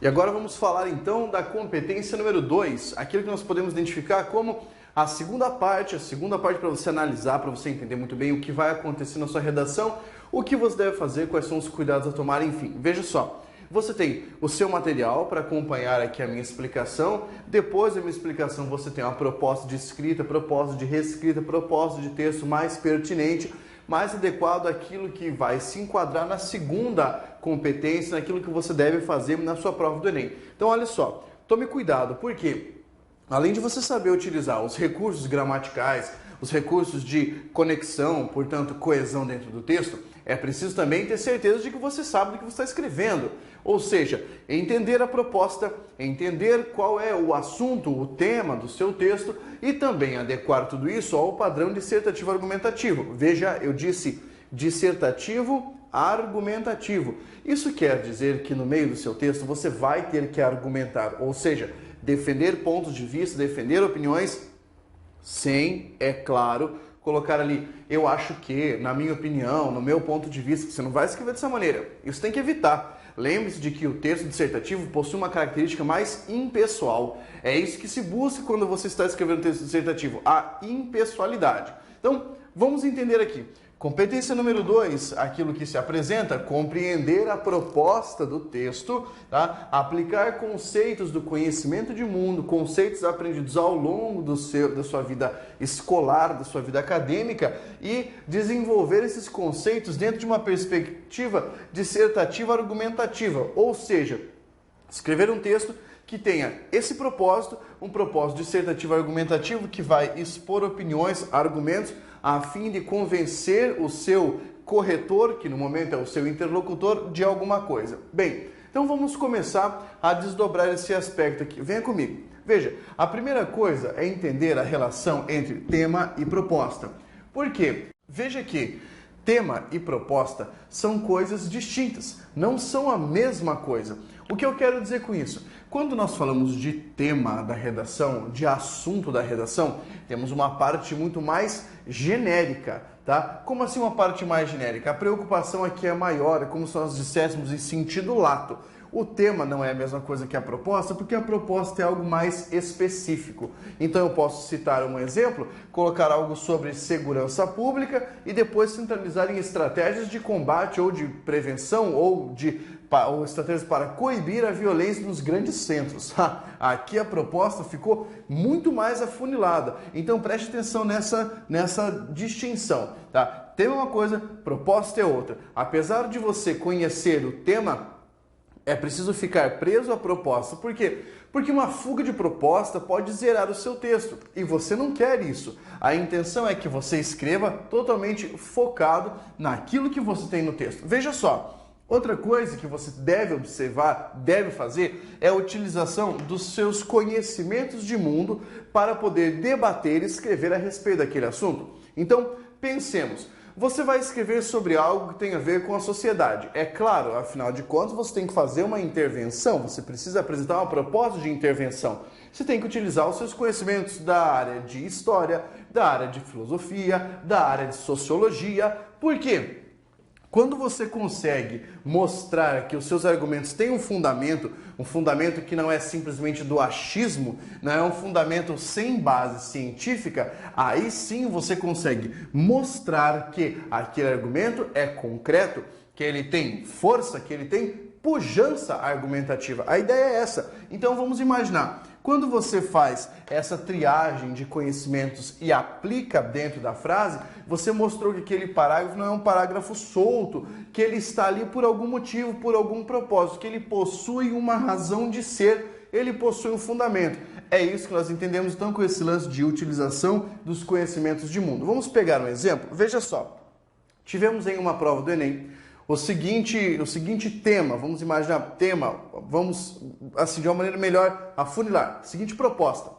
E agora vamos falar então da competência número 2, aquilo que nós podemos identificar como a segunda parte para você analisar, para você entender muito bem o que vai acontecer na sua redação, o que você deve fazer, quais são os cuidados a tomar, enfim. Veja só, você tem o seu material para acompanhar aqui a minha explicação, depois da minha explicação você tem uma proposta de escrita, proposta de reescrita, proposta de texto mais pertinente, mais adequado àquilo que vai se enquadrar na segunda competência, naquilo que você deve fazer na sua prova do Enem. Então, olha só, tome cuidado, porque além de você saber utilizar os recursos gramaticais, os recursos de conexão, portanto, coesão dentro do texto, é preciso também ter certeza de que você sabe do que você está escrevendo. Ou seja, entender a proposta, entender qual é o assunto, o tema do seu texto e também adequar tudo isso ao padrão dissertativo argumentativo. Veja, eu disse dissertativo argumentativo. Isso quer dizer que no meio do seu texto você vai ter que argumentar, ou seja, defender pontos de vista, defender opiniões, sem, é claro, colocar ali, eu acho que, na minha opinião, no meu ponto de vista, você não vai escrever dessa maneira. Isso tem que evitar. Lembre-se de que o texto dissertativo possui uma característica mais impessoal. É isso que se busca quando você está escrevendo texto dissertativo, a impessoalidade. Então, vamos entender aqui. Competência número 2, aquilo que se apresenta, compreender a proposta do texto, tá? Aplicar conceitos do conhecimento de mundo, conceitos aprendidos ao longo da sua vida escolar, da sua vida acadêmica e desenvolver esses conceitos dentro de uma perspectiva dissertativa argumentativa, ou seja, escrever um texto que tenha esse propósito, um propósito dissertativo argumentativo que vai expor opiniões, argumentos, a fim de convencer o seu corretor, que no momento é o seu interlocutor, de alguma coisa. Bem, então vamos começar a desdobrar esse aspecto aqui. Venha comigo. Veja, a primeira coisa é entender a relação entre tema e proposta. Por quê? Veja que tema e proposta são coisas distintas, não são a mesma coisa. O que eu quero dizer com isso? Quando nós falamos de tema da redação, de assunto da redação, temos uma parte muito mais genérica, tá? Como assim uma parte mais genérica? A preocupação aqui é maior, é como se nós disséssemos em sentido lato. O tema não é a mesma coisa que a proposta, porque a proposta é algo mais específico. Então eu posso citar um exemplo, colocar algo sobre segurança pública e depois centralizar em estratégias de combate ou de prevenção ou estratégias para coibir a violência nos grandes centros. Aqui a proposta ficou muito mais afunilada. Então preste atenção nessa distinção. Tá? Tema é uma coisa, proposta é outra. Apesar de você conhecer o tema, é preciso ficar preso à proposta. Por quê? Porque uma fuga de proposta pode zerar o seu texto. E você não quer isso. A intenção é que você escreva totalmente focado naquilo que você tem no texto. Veja só. Outra coisa que você deve observar, deve fazer, é a utilização dos seus conhecimentos de mundo para poder debater e escrever a respeito daquele assunto. Então, pensemos. Você vai escrever sobre algo que tem a ver com a sociedade. É claro, afinal de contas, você tem que fazer uma intervenção, você precisa apresentar uma proposta de intervenção. Você tem que utilizar os seus conhecimentos da área de história, da área de filosofia, da área de sociologia. Por quê? Quando você consegue mostrar que os seus argumentos têm um fundamento que não é simplesmente do achismo, não é um fundamento sem base científica, aí sim você consegue mostrar que aquele argumento é concreto, que ele tem força, que ele tem pujança argumentativa. A ideia é essa. Então vamos imaginar. Quando você faz essa triagem de conhecimentos e aplica dentro da frase, você mostrou que aquele parágrafo não é um parágrafo solto, que ele está ali por algum motivo, por algum propósito, que ele possui uma razão de ser, ele possui um fundamento. É isso que nós entendemos então com esse lance de utilização dos conhecimentos de mundo. Vamos pegar um exemplo? Veja só, tivemos em uma prova do Enem o seguinte tema, vamos imaginar tema, vamos assim de uma maneira melhor afunilar. Seguinte proposta: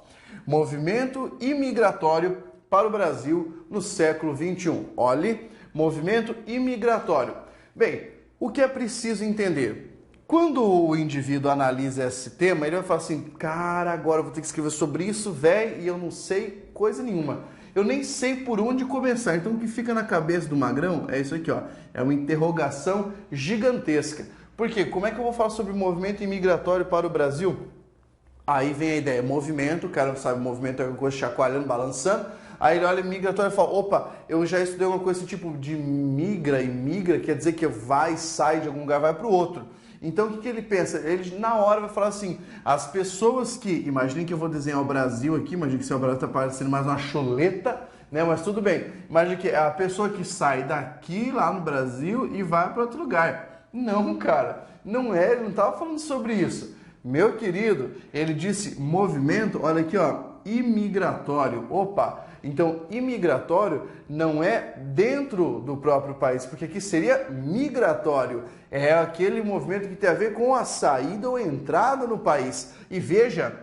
movimento imigratório para o Brasil no século XXI. Olhe, movimento imigratório. Bem, o que é preciso entender? Quando o indivíduo analisa esse tema, ele vai falar assim, cara, agora eu vou ter que escrever sobre isso, velho, e eu não sei coisa nenhuma. Eu nem sei por onde começar. Então o que fica na cabeça do magrão é isso aqui, ó. É uma interrogação gigantesca. Por quê? Como é que eu vou falar sobre movimento imigratório para o Brasil? Aí vem a ideia, movimento, o cara não sabe, movimento é alguma coisa chacoalhando, balançando. Aí ele olha migratório e fala, opa, eu já estudei uma coisa tipo de migra, e migra quer dizer que vai, sai de algum lugar, vai para o outro. Então o que ele pensa? Ele na hora vai falar assim, as pessoas que, imaginem que eu vou desenhar o Brasil aqui, imagine que o Brasil está parecendo mais uma choleta, né? Mas tudo bem, imagine que é a pessoa que sai daqui lá no Brasil e vai para outro lugar. Não, cara, não é, ele não estava falando sobre isso. Meu querido, ele disse movimento, olha aqui, ó, imigratório. Opa, então imigratório não é dentro do próprio país, porque aqui seria migratório. É aquele movimento que tem a ver com a saída ou entrada no país. E veja,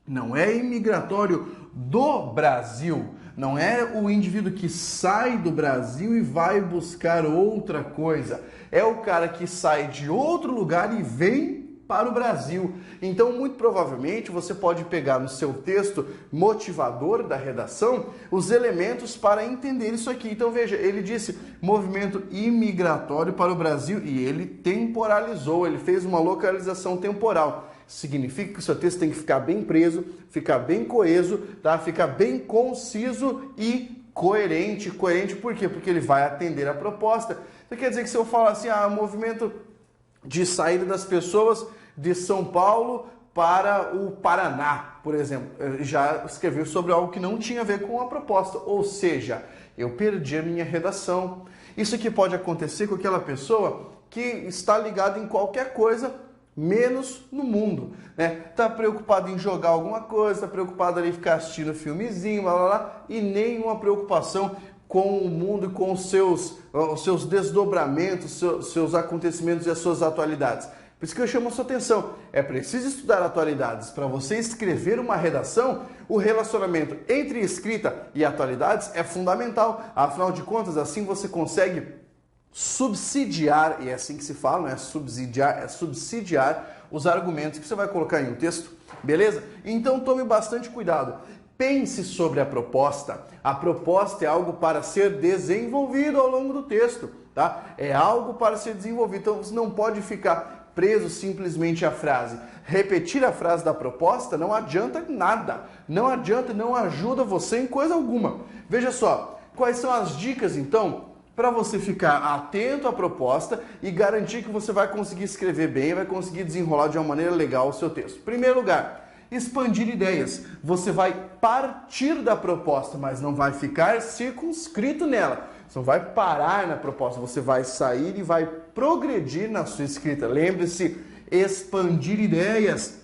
não é imigratório do Brasil. Não é o indivíduo que sai do Brasil e vai buscar outra coisa. É o cara que sai de outro lugar e vem para o Brasil. Então, muito provavelmente, você pode pegar no seu texto motivador da redação os elementos para entender isso aqui. Então, veja, ele disse movimento imigratório para o Brasil e ele temporalizou, ele fez uma localização temporal. Significa que o seu texto tem que ficar bem preso, ficar bem coeso, tá? Ficar bem conciso e coerente. Coerente por quê? Porque ele vai atender a proposta. Então, quer dizer que se eu falar assim, movimento de saída das pessoas de São Paulo para o Paraná, por exemplo, já escreveu sobre algo que não tinha a ver com a proposta, ou seja, eu perdi a minha redação. Isso aqui pode acontecer com aquela pessoa que está ligada em qualquer coisa, menos no mundo, né? Tá preocupado em jogar alguma coisa, tá preocupado ali em ficar assistindo filmezinho, blá, blá, blá, e nenhuma preocupação com o mundo e com os seus desdobramentos, seus acontecimentos e as suas atualidades. Por isso que eu chamo a sua atenção. É preciso estudar atualidades. Para você escrever uma redação, o relacionamento entre escrita e atualidades é fundamental. Afinal de contas, assim você consegue subsidiar, e é assim que se fala, não é subsidiar, é subsidiar os argumentos que você vai colocar em um texto, beleza? Então tome bastante cuidado. Pense sobre a proposta. A proposta é algo para ser desenvolvido ao longo do texto, tá? É algo para ser desenvolvido. Então você não pode ficar preso simplesmente à frase. Repetir a frase da proposta não adianta nada. Não adianta, não ajuda você em coisa alguma. Veja só, quais são as dicas então para você ficar atento à proposta e garantir que você vai conseguir escrever bem, vai conseguir desenrolar de uma maneira legal o seu texto. Em primeiro lugar, expandir ideias. Você vai partir da proposta, mas não vai ficar circunscrito nela. Você não vai parar na proposta, você vai sair e vai progredir na sua escrita. Lembre-se, expandir ideias.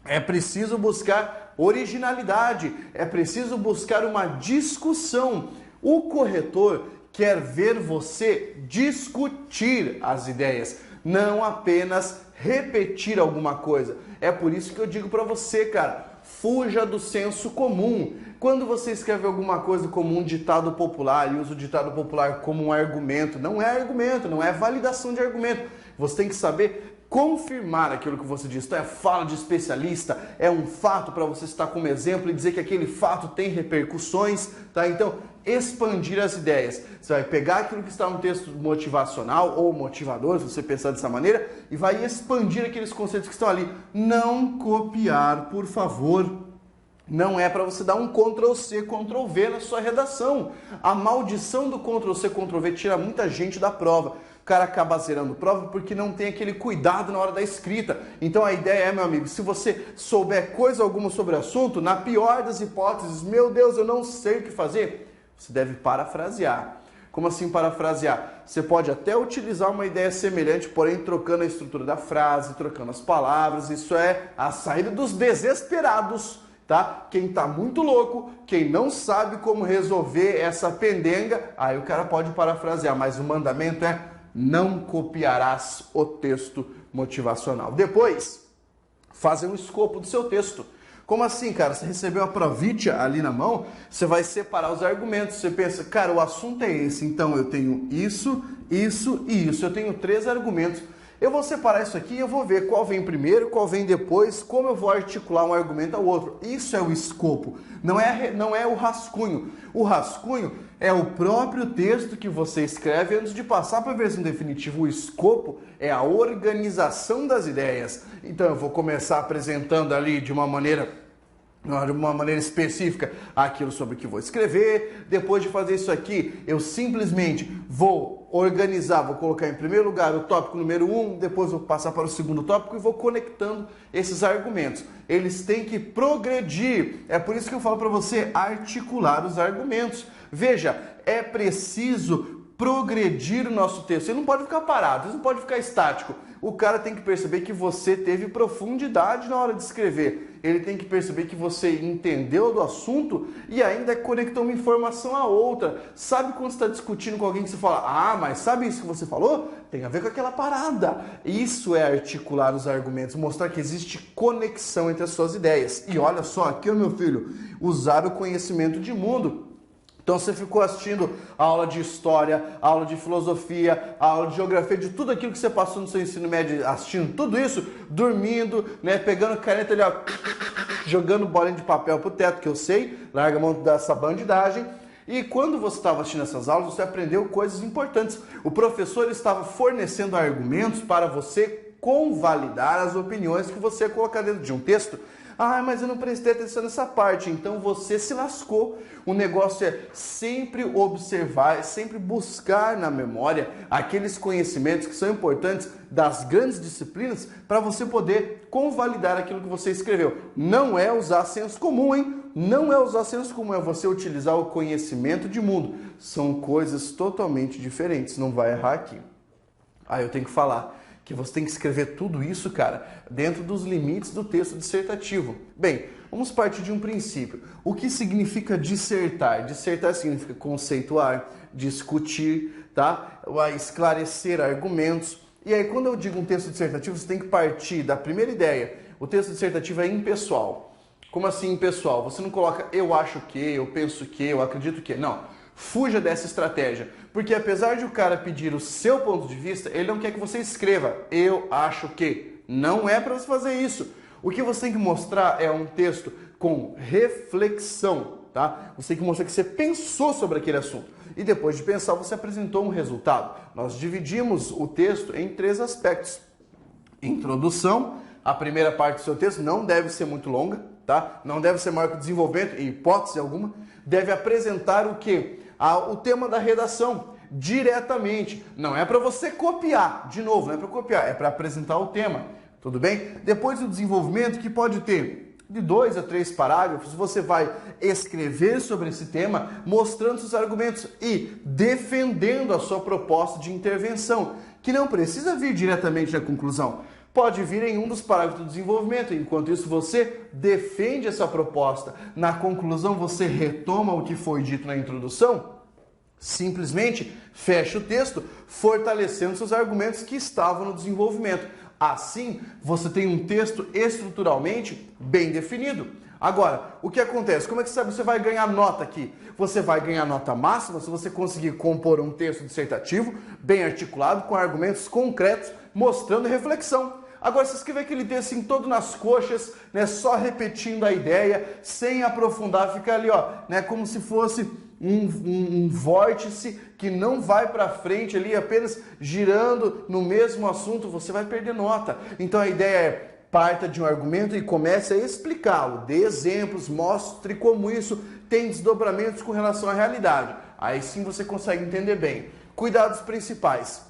É preciso buscar originalidade, é preciso buscar uma discussão. O corretor quer ver você discutir as ideias, não apenas repetir alguma coisa. É por isso que eu digo para você, cara, fuja do senso comum. Quando você escreve alguma coisa como um ditado popular e usa o ditado popular como um argumento, não é validação de argumento. Você tem que saber confirmar aquilo que você diz. Então é fala de especialista, é um fato para você citar como exemplo e dizer que aquele fato tem repercussões, tá? Então, expandir as ideias. Você vai pegar aquilo que está no texto motivacional ou motivador, se você pensar dessa maneira, e vai expandir aqueles conceitos que estão ali. Não copiar, por favor. Não é para você dar um Ctrl+C, Ctrl+V na sua redação. A maldição do Ctrl+C, Ctrl+V tira muita gente da prova. O cara acaba zerando prova porque não tem aquele cuidado na hora da escrita. Então a ideia é, meu amigo, se você souber coisa alguma sobre o assunto, na pior das hipóteses, meu Deus, eu não sei o que fazer, você deve parafrasear. Como assim parafrasear? Você pode até utilizar uma ideia semelhante, porém trocando a estrutura da frase, trocando as palavras. Isso é a saída dos desesperados, tá? Quem tá muito louco, quem não sabe como resolver essa pendenga, aí o cara pode parafrasear, mas o mandamento é: não copiarás o texto motivacional. Depois, fazer um escopo do seu texto. Como assim, cara? Você recebeu a provítia ali na mão, você vai separar os argumentos. Você pensa, cara, o assunto é esse, então eu tenho isso, isso e isso. Eu tenho 3 argumentos. Eu vou separar isso aqui e eu vou ver qual vem primeiro, qual vem depois, como eu vou articular um argumento ao outro. Isso é o escopo, não é o rascunho. O rascunho é o próprio texto que você escreve antes de passar para a versão definitiva. O escopo é a organização das ideias. Então eu vou começar apresentando ali de uma maneira específica aquilo sobre o que vou escrever. Depois de fazer isso aqui, eu simplesmente vou organizar, vou colocar em primeiro lugar o tópico número 1, depois vou passar para o segundo tópico e vou conectando esses argumentos. Eles têm que progredir. É por isso que eu falo para você articular os argumentos. Veja, é preciso progredir o nosso texto. Ele não pode ficar parado, ele não pode ficar estático. O cara tem que perceber que você teve profundidade na hora de escrever. Ele tem que perceber que você entendeu do assunto e ainda conectou uma informação a outra. Sabe quando você está discutindo com alguém que você fala, ah, mas sabe isso que você falou? Tem a ver com aquela parada. Isso é articular os argumentos, mostrar que existe conexão entre as suas ideias. E olha só, aqui, meu filho, usar o conhecimento de mundo. Então você ficou assistindo a aula de história, a aula de filosofia, a aula de geografia, de tudo aquilo que você passou no seu ensino médio, assistindo tudo isso, dormindo, né, pegando caneta ali, ó, jogando bolinha de papel pro teto, que eu sei, larga a mão dessa bandidagem. E quando você estava assistindo essas aulas, você aprendeu coisas importantes. O professor estava fornecendo argumentos para você convalidar as opiniões que você ia colocar dentro de um texto. Ah, mas eu não prestei atenção nessa parte, então você se lascou. O negócio é sempre observar, é sempre buscar na memória aqueles conhecimentos que são importantes das grandes disciplinas para você poder convalidar aquilo que você escreveu. Não é usar senso comum, hein? Não é usar senso comum, é você utilizar o conhecimento de mundo. São coisas totalmente diferentes, não vai errar aqui. Ah, eu tenho que falar que você tem que escrever tudo isso, cara, dentro dos limites do texto dissertativo. Bem, vamos partir de um princípio. O que significa dissertar? Dissertar significa conceituar, discutir, tá? Esclarecer argumentos. E aí, quando eu digo um texto dissertativo, você tem que partir da primeira ideia. O texto dissertativo é impessoal. Como assim impessoal? Você não coloca eu acho que, eu penso que, eu acredito que. Não. Fuja dessa estratégia, porque apesar de o cara pedir o seu ponto de vista, ele não quer que você escreva eu acho que. Não é para você fazer isso. O que você tem que mostrar é um texto com reflexão, tá? Você tem que mostrar que você pensou sobre aquele assunto e depois de pensar você apresentou um resultado. Nós dividimos o texto em 3 aspectos. Introdução, a primeira parte do seu texto não deve ser muito longa, tá? Não deve ser maior que o desenvolvimento, em hipótese alguma. Deve apresentar o quê? O tema da redação, diretamente. Não é para você copiar, de novo, não é para copiar, é para apresentar o tema, tudo bem? Depois do desenvolvimento, que pode ter de 2 a 3 parágrafos, você vai escrever sobre esse tema, mostrando seus argumentos e defendendo a sua proposta de intervenção, que não precisa vir diretamente na conclusão. Pode vir em um dos parágrafos do desenvolvimento. Enquanto isso, você defende essa proposta. Na conclusão, você retoma o que foi dito na introdução. Simplesmente fecha o texto, fortalecendo seus argumentos que estavam no desenvolvimento. Assim, você tem um texto estruturalmente bem definido. Agora, o que acontece? Como é que você vai ganhar nota aqui? Você vai ganhar nota máxima se você conseguir compor um texto dissertativo bem articulado, com argumentos concretos, mostrando reflexão. Agora, se escrever aquele texto assim, todo nas coxas, né, só repetindo a ideia, sem aprofundar, fica ali, ó, né, como se fosse um vórtice que não vai para frente ali, apenas girando no mesmo assunto, você vai perder nota. Então a ideia é parta de um argumento e comece a explicá-lo, dê exemplos, mostre como isso tem desdobramentos com relação à realidade. Aí sim você consegue entender bem. Cuidados principais.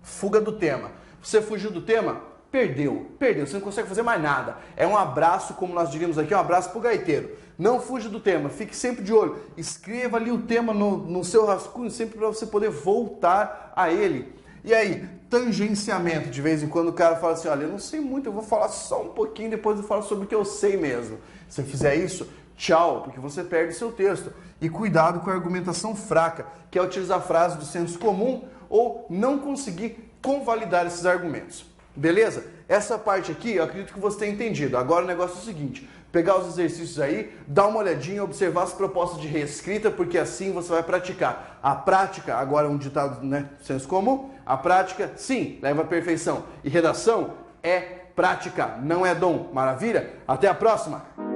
Fuga do tema. Você fugiu do tema? Perdeu, você não consegue fazer mais nada. É um abraço, como nós diríamos aqui, um abraço pro gaiteiro. Não fuja do tema, fique sempre de olho. Escreva ali o tema no seu rascunho, sempre para você poder voltar a ele. E aí, tangenciamento, de vez em quando o cara fala assim, olha, eu não sei muito, eu vou falar só um pouquinho, depois eu falo sobre o que eu sei mesmo. Se você fizer isso, tchau, porque você perde seu texto. E cuidado com a argumentação fraca, que é utilizar frases do senso comum ou não conseguir convalidar esses argumentos. Beleza? Essa parte aqui eu acredito que você tenha entendido. Agora o negócio é o seguinte, pegar os exercícios aí, dar uma olhadinha, observar as propostas de reescrita, porque assim você vai praticar. A prática, agora é um ditado, né, senso comum, a prática, sim, leva à perfeição. E redação é prática, não é dom. Maravilha? Até a próxima!